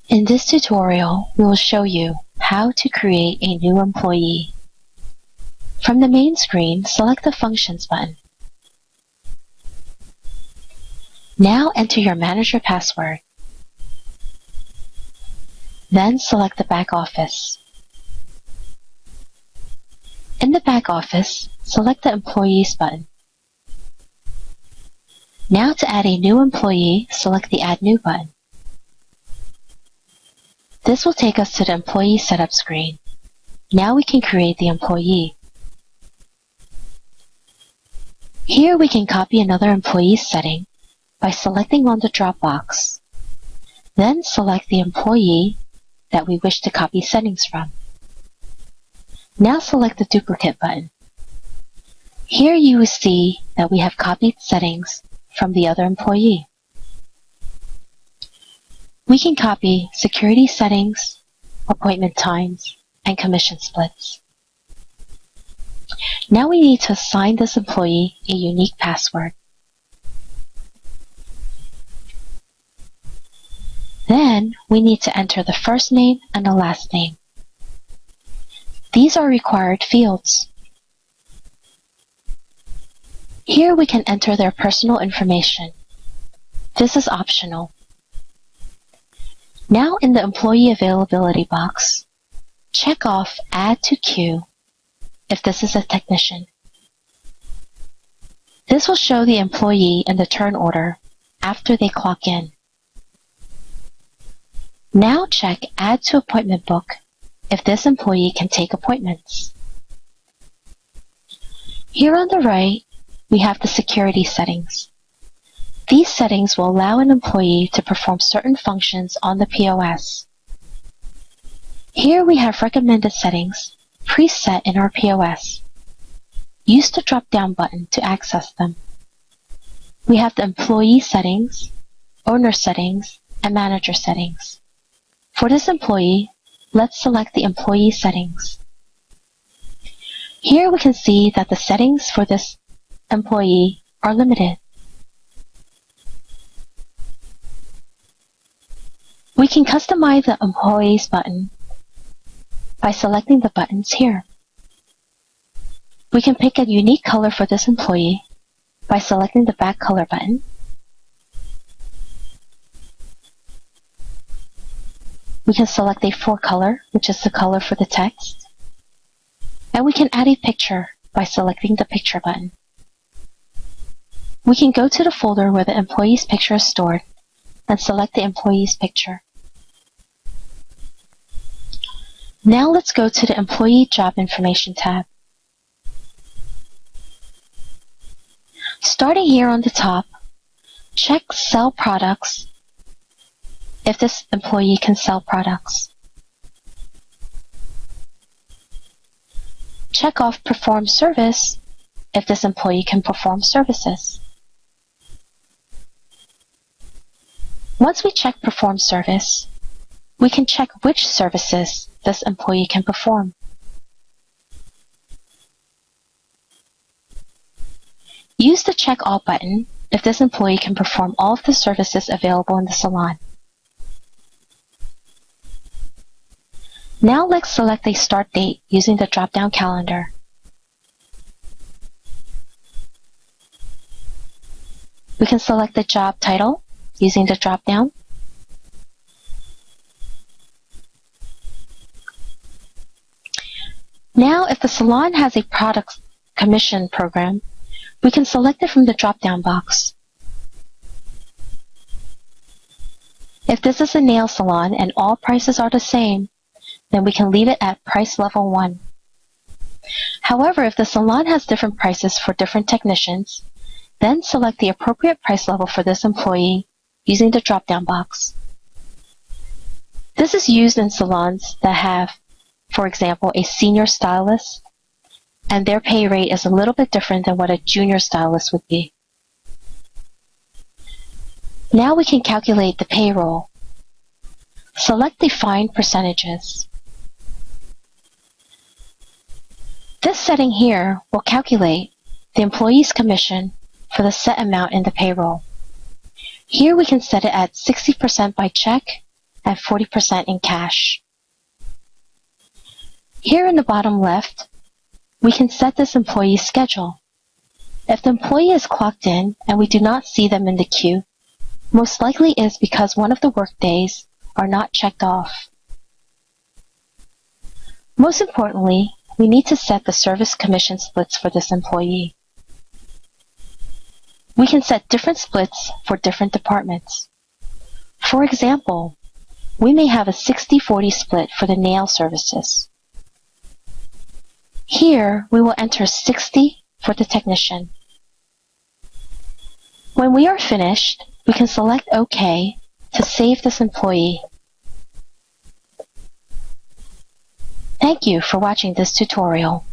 In this tutorial, we will show you how to create a new employee. From the main screen, select the Functions button. Now enter your manager password. Then select the Back Office. In the Back Office, select the Employees button. Now to add a new employee, select the Add New button. This will take us to the Employee Setup screen. Now we can create the employee. Here we can copy another employee setting by selecting on the drop box. Then select the employee that we wish to copy settings from. Now select the Duplicate button. Here you will see that we have copied settings from the other employee. We can copy security settings, appointment times, and commission splits. Now we need to assign this employee a unique password. Then we need to enter the first name and the last name. These are required fields. Here we can enter their personal information. This is optional. Now in the Employee Availability box, check off Add to Queue if this is a technician. This will show the employee in the turn order after they clock in. Now check Add to Appointment Book if this employee can take appointments. Here on the right, we have the security settings. These settings will allow an employee to perform certain functions on the POS. Here we have recommended settings preset in our POS. Use the drop-down button to access them. We have the employee settings, owner settings, and manager settings. For this employee, let's select the employee settings. Here we can see that the settings for this employee are limited. We can customize the Employees button by selecting the buttons here. We can pick a unique color for this employee by selecting the Back Color button. We can select a forecolor, which is the color for the text. And we can add a picture by selecting the Picture button. We can go to the folder where the employee's picture is stored and select the employee's picture. Now let's go to the Employee Job Information tab. Starting here on the top, check Sell Products if this employee can sell products. Check off Perform Service if this employee can perform services. Once we check Perform Service, we can check which services this employee can perform. Use the Check All button if this employee can perform all of the services available in the salon. Now let's select a start date using the drop-down calendar. We can select the job title using the drop-down. Now, if the salon has a product commission program, we can select it from the drop-down box. If this is a nail salon and all prices are the same, then we can leave it at Price Level 1. However, if the salon has different prices for different technicians, then select the appropriate price level for this employee using the drop-down box. This is used in salons that have, for example, a senior stylist, and their pay rate is a little bit different than what a junior stylist would be. Now we can calculate the payroll. Select Define Percentages. This setting here will calculate the employee's commission for the set amount in the payroll. Here we can set it at 60% by check and 40% in cash. Here in the bottom left, we can set this employee's schedule. If the employee is clocked in and we do not see them in the queue, most likely it is because one of the workdays are not checked off. Most importantly, we need to set the service commission splits for this employee. We can set different splits for different departments. For example, we may have a 60-40 split for the nail services. Here, we will enter 60 for the technician. When we are finished, we can select OK to save this employee. Thank you for watching this tutorial.